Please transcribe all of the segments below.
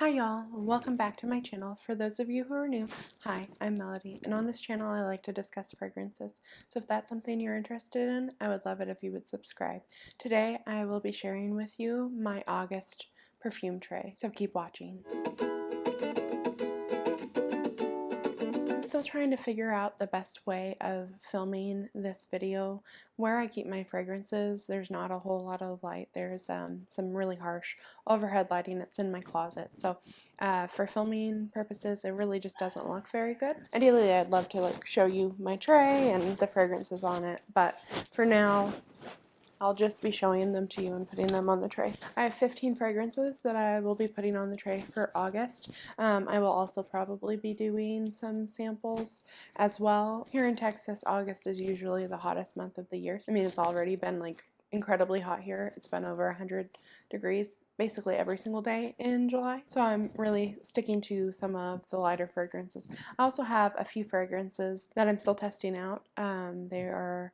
Hi y'all, welcome back to my channel. For those of you who are new, hi, I'm Melody, and on this channel I like to discuss fragrances. So if that's something you're interested in, I would love it if you would subscribe. Today I will be sharing with you my August perfume tray, so keep watching. Still trying to figure out the best way of filming this video. Where I keep my fragrances, there's not a whole lot of light. There's some really harsh overhead lighting that's in my closet. So for filming purposes, it really just doesn't look very good. Ideally, I'd love to show you my tray and the fragrances on it, but for now, I'll just be showing them to you and putting them on the tray. I have 15 fragrances that I will be putting on the tray for August. I will also probably be doing some samples as well. Here in Texas, August is usually the hottest month of the year. I mean, it's already been like incredibly hot here. It's been over 100 degrees basically every single day in July. So I'm really sticking to some of the lighter fragrances. I also have a few fragrances that I'm still testing out. They are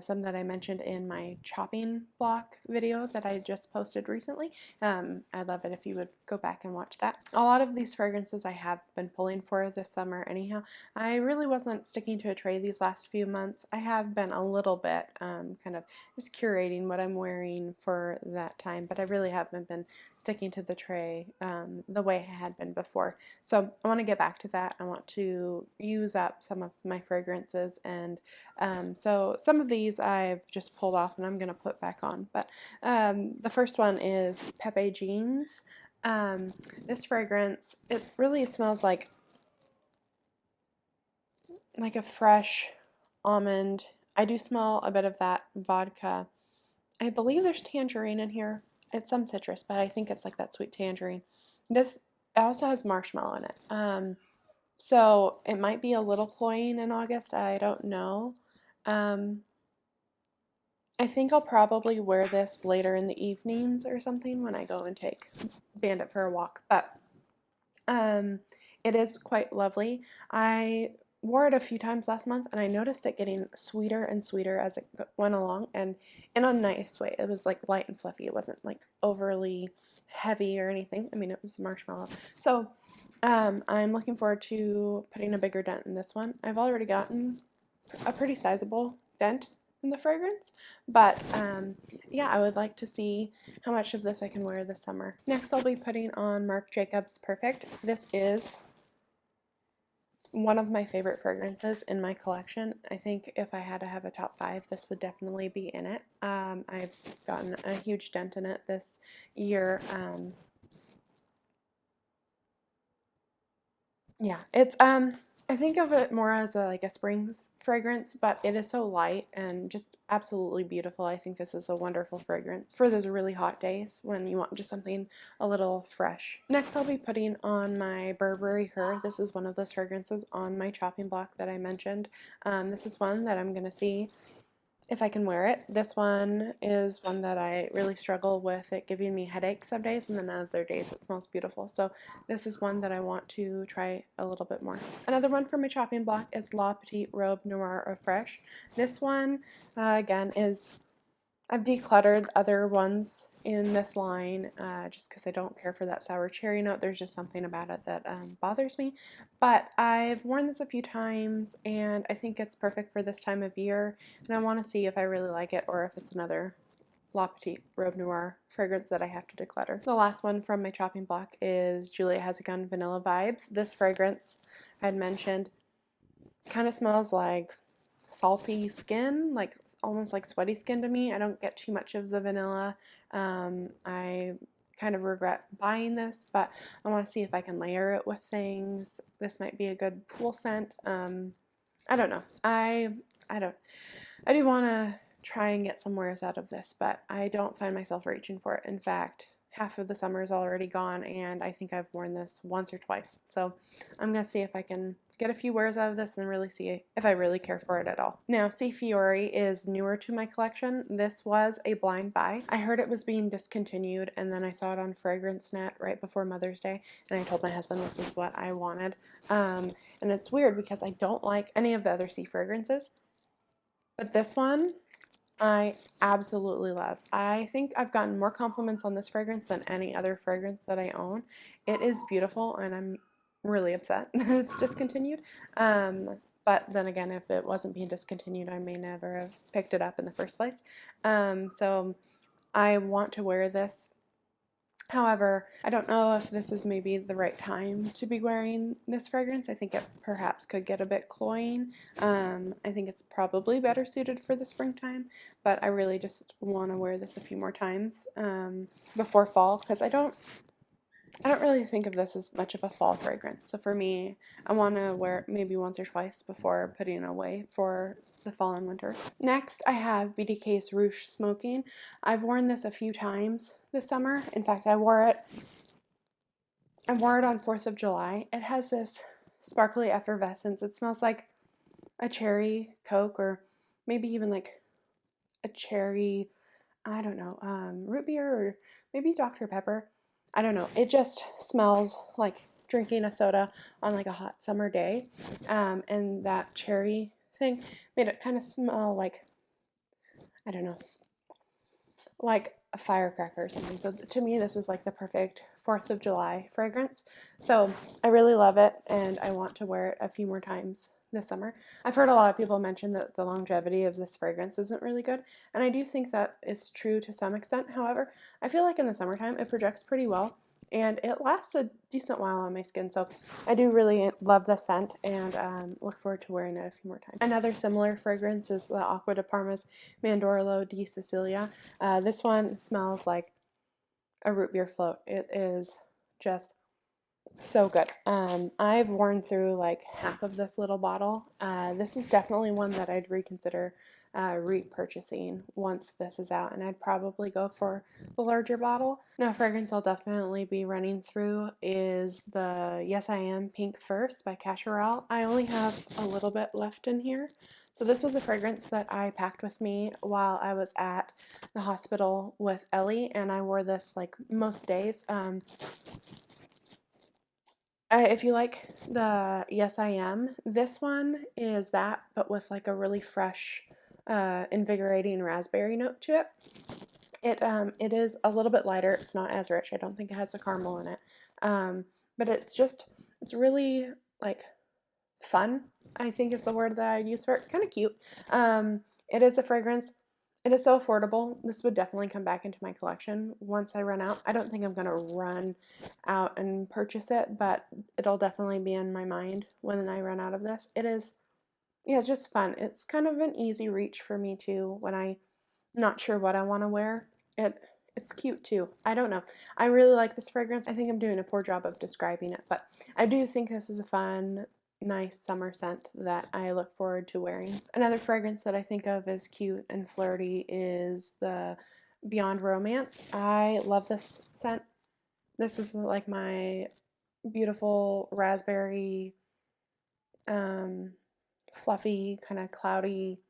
some that I mentioned in my chopping block video that I just posted recently. I'd love it if you would go back and watch that. A lot of these fragrances I have been pulling for this summer anyhow. I really wasn't sticking to a tray these last few months. I have been a little bit kind of just curating what I'm wearing for that time, but I really haven't been sticking to the tray the way I had been before. So I want to get back to that. I want to use up some of my fragrances, and so some of these I've just pulled off and I'm going to put back on. But the first one is Pepe Jeans. This fragrance, it really smells like a fresh almond. I do smell a bit of that vodka. I believe there's tangerine in here. It's some citrus, but I think it's like that sweet tangerine. This also has marshmallow in it. So it might be a little cloying in August. I don't know. I think I'll probably wear this later in the evenings or something when I go and take Bandit for a walk. But it is quite lovely. I wore it a few times last month and I noticed it getting sweeter and sweeter as it went along, and in a nice way. It was like light and fluffy. It wasn't like overly heavy or anything. I mean, it was marshmallow. So I'm looking forward to putting a bigger dent in this one. I've already gotten a pretty sizable dent in the fragrance, but yeah, I would like to see how much of this I can wear this summer. Next, I'll be putting on Marc Jacobs Perfect. This is one of my favorite fragrances in my collection. I think if I had to have a top 5, this would definitely be in it. I've gotten a huge dent in it this year. Yeah, it's I think of it more as like a spring fragrance, but it is so light and just absolutely beautiful. I think this is a wonderful fragrance for those really hot days when you want just something a little fresh. Next, I'll be putting on my Burberry Her. This is one of those fragrances on my chopping block that I mentioned. This is one that I'm gonna see if I can wear it. This one is one that I really struggle with it giving me headaches some days, and then other days it smells beautiful. So this is one that I want to try a little bit more. Another one for my chopping block is La Petite Robe Noire Eau Fraiche. This one, again, is I've decluttered other ones in this line just because I don't care for that sour cherry note. There's just something about it that bothers me. But I've worn this a few times and I think it's perfect for this time of year. And I want to see if I really like it or if it's another La Petite Robe Noire fragrance that I have to declutter. The last one from my chopping block is Julia Has a Gun Vanilla Vibes. This fragrance I had mentioned kind of smells like salty skin, like almost like sweaty skin to me. I don't get too much of the vanilla. I kind of regret buying this, but I want to see if I can layer it with things. This might be a good pool scent. I don't know. I do want to try and get some wears out of this, but I don't find myself reaching for it. In fact, half of the summer is already gone, and I think I've worn this once or twice. So I'm going to see if I can get a few wears out of this and really see if I really care for it at all. Now, C. Fiore is newer to my collection. This was a blind buy. I heard it was being discontinued, and then I saw it on FragranceNet right before Mother's Day, and I told my husband this is what I wanted. And it's weird because I don't like any of the other C fragrances, but this one I absolutely love. I think I've gotten more compliments on this fragrance than any other fragrance that I own. It is beautiful, and I'm really upset that it's discontinued. But then again, if it wasn't being discontinued, I may never have picked it up in the first place. So I want to wear this. However, I don't know if this is maybe the right time to be wearing this fragrance. I think it perhaps could get a bit cloying. I think it's probably better suited for the springtime, but I really just want to wear this a few more times before fall, because I don't really think of this as much of a fall fragrance. So for me, I want to wear it maybe once or twice before putting it away for the fall and winter. Next, I have BDK's Rouge Smoking. I've worn this a few times this summer. In fact, I wore it on 4th of July. It has this sparkly effervescence. It smells like a cherry Coke, or maybe even like a cherry, I don't know, root beer, or maybe Dr. Pepper. I don't know. It just smells like drinking a soda on like a hot summer day. And that cherry thing made it kind of smell like, I don't know, like a firecracker or something. So to me, this was like the perfect 4th of July fragrance. So I really love it, and I want to wear it a few more times this summer. I've heard a lot of people mention that the longevity of this fragrance isn't really good, and I do think that is true to some extent. However, I feel like in the summertime it projects pretty well, and it lasts a decent while on my skin. So I do really love the scent, and look forward to wearing it a few more times. Another similar fragrance is the Acqua di Parma's Mandorlo di Sicilia. This one smells like a root beer float. It is just so good. I've worn through like half of this little bottle. This is definitely one that I'd reconsider repurchasing once this is out, and I'd probably go for the larger bottle. Now, a fragrance I'll definitely be running through is the Yes I Am Pink First by Curated. I only have a little bit left in here. So this was a fragrance that I packed with me while I was at the hospital with Ellie, and I wore this like most days. If you like the Yes I Am, this one is that, but with like a really fresh, invigorating raspberry note to it. It is a little bit lighter. It's not as rich. I don't think it has the caramel in it. But it's really like fun, I think is the word that I'd use for it. Kind of cute. It is a fragrance. It is so affordable. This would definitely come back into my collection once I run out. I don't think I'm going to run out and purchase it, but it'll definitely be in my mind when I run out of this. It is, yeah, it's just fun. It's kind of an easy reach for me too when I'm not sure what I want to wear. It's cute too. I don't know. I really like this fragrance. I think I'm doing a poor job of describing it, but I do think this is a fun, nice summer scent that I look forward to wearing. Another fragrance that I think of as cute and flirty is the Beyond Romance. I love this scent. This is like my beautiful raspberry, um, fluffy, kind of cloudy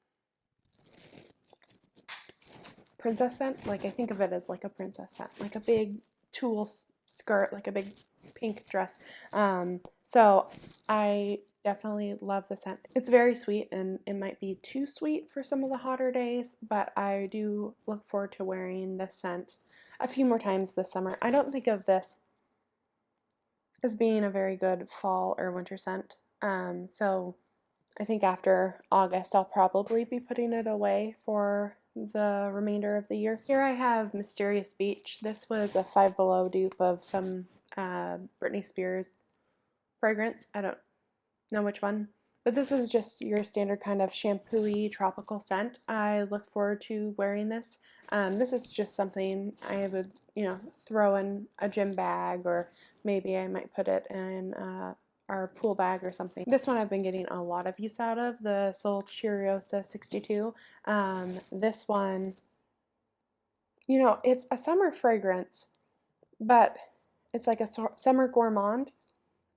princess scent. Like I think of it as like a princess scent, like a big tulle skirt, like a big pink dress. So I definitely love the scent. It's very sweet, and it might be too sweet for some of the hotter days, but I do look forward to wearing this scent a few more times this summer. I don't think of this as being a very good fall or winter scent. So I think after August, I'll probably be putting it away for the remainder of the year. Here I have Mysterious Beach. This was a Five Below dupe of some Britney Spears fragrance. I don't know which one, but this is just your standard kind of shampoo-y tropical scent. I look forward to wearing this. This is just something I would, throw in a gym bag, or maybe I might put it in our pool bag or something. This one I've been getting a lot of use out of, the Sol Chiriosa 62. This one, it's a summer fragrance, but it's like a summer gourmand.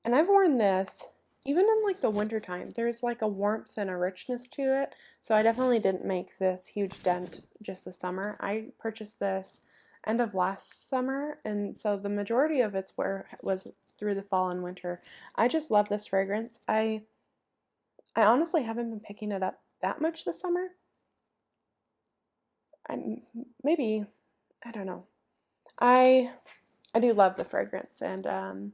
And I've worn this even in like the winter time. There's like a warmth and a richness to it. So I definitely didn't make this huge dent just this summer. I purchased this end of last summer, and so the majority of its wear was through the fall and winter. I just love this fragrance. I honestly haven't been picking it up that much this summer. I'm maybe, I don't know. I do love the fragrance, and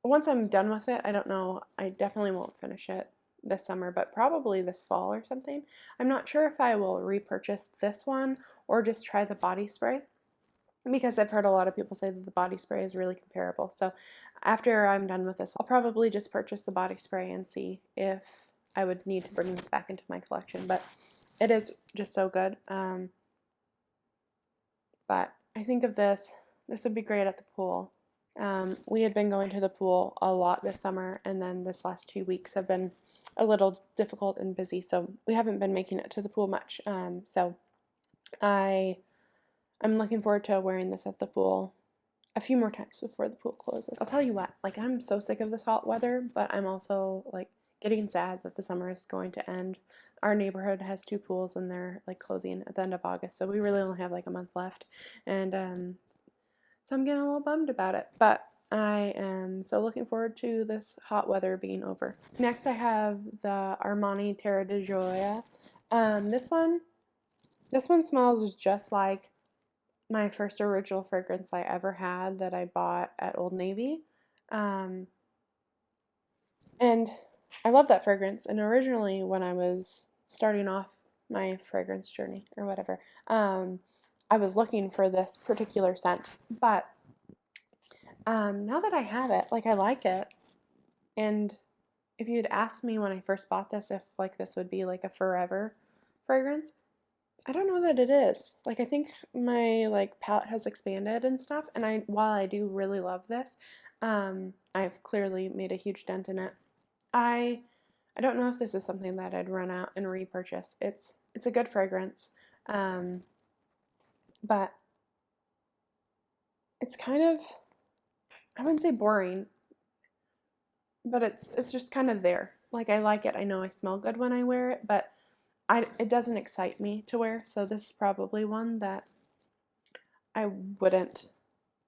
once I'm done with it, I don't know, I definitely won't finish it this summer, but probably this fall or something. I'm not sure if I will repurchase this one or just try the body spray, because I've heard a lot of people say that the body spray is really comparable. So after I'm done with this, I'll probably just purchase the body spray and see if I would need to bring this back into my collection. But it is just so good. But I think of this would be great at the pool. We had been going to the pool a lot this summer, and then this last 2 weeks have been a little difficult and busy, so we haven't been making it to the pool much. So I'm looking forward to wearing this at the pool a few more times before the pool closes. I'll tell you what, like, I'm so sick of this hot weather, but I'm also like getting sad that the summer is going to end. Our neighborhood has 2 pools and they're like closing at the end of August, so we really only have like a month left. And so I'm getting a little bummed about it, but I am so looking forward to this hot weather being over. Next, I have the Armani Terra di Gioia. This one smells just like my first original fragrance I ever had that I bought at Old Navy. And I love that fragrance. And originally, when I was starting off my fragrance journey or whatever, I was looking for this particular scent. But now that I have it, like, I like it. And if you'd asked me when I first bought this if like this would be like a forever fragrance, I don't know that it is. Like, I think my like palette has expanded and stuff, and while I do really love this, I've clearly made a huge dent in it. I I don't know if this is something that I'd run out and repurchase. It's a good fragrance, um, but it's kind of, I wouldn't say boring, but it's just kind of there. Like, I like it. I know I smell good when I wear it, but it doesn't excite me to wear. So this is probably one that I wouldn't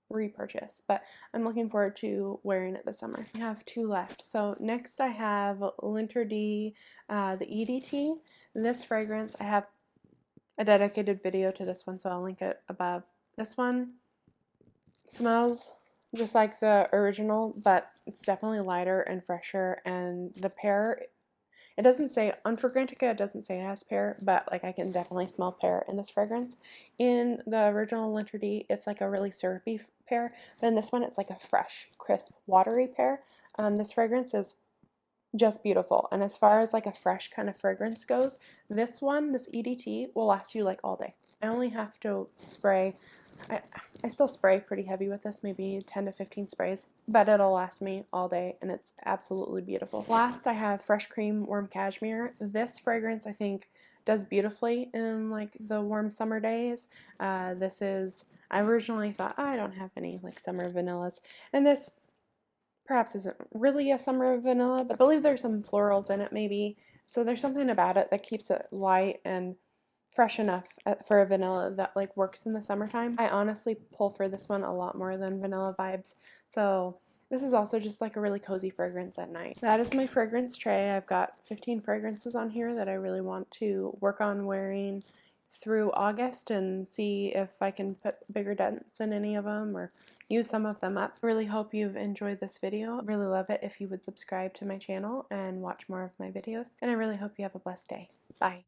repurchase, but I'm looking forward to wearing it this summer. I have 2 left. So next I have Linter D, the EDT. This fragrance, I have a dedicated video to this one, so I'll link it above. This one smells just like the original, but it's definitely lighter and fresher, and the pear, it doesn't say, on Fragrantica it doesn't say it has pear, but like I can definitely smell pear in this fragrance. In the original Linter D, it's like a really syrupy pear, but in this one it's like a fresh, crisp, watery pear. This fragrance is just beautiful, and as far as like a fresh kind of fragrance goes, this EDT, will last you like all day. I only have to spray, I still spray pretty heavy with this, maybe 10 to 15 sprays, but it'll last me all day, and it's absolutely beautiful. Last, I have Fresh Cream Warm Cashmere. This fragrance, I think, does beautifully in like the warm summer days. I originally thought, oh, I don't have any like summer vanillas, and this perhaps isn't really a summer vanilla, but I believe there's some florals in it maybe. So there's something about it that keeps it light and fresh enough for a vanilla that like works in the summertime. I honestly pull for this one a lot more than vanilla vibes. So this is also just like a really cozy fragrance at night. That is my fragrance tray. I've got 15 fragrances on here that I really want to work on wearing through August and see if I can put bigger dents in any of them or use some of them up. Really hope you've enjoyed this video. Really love it if you would subscribe to my channel and watch more of my videos. And I really hope you have a blessed day. Bye.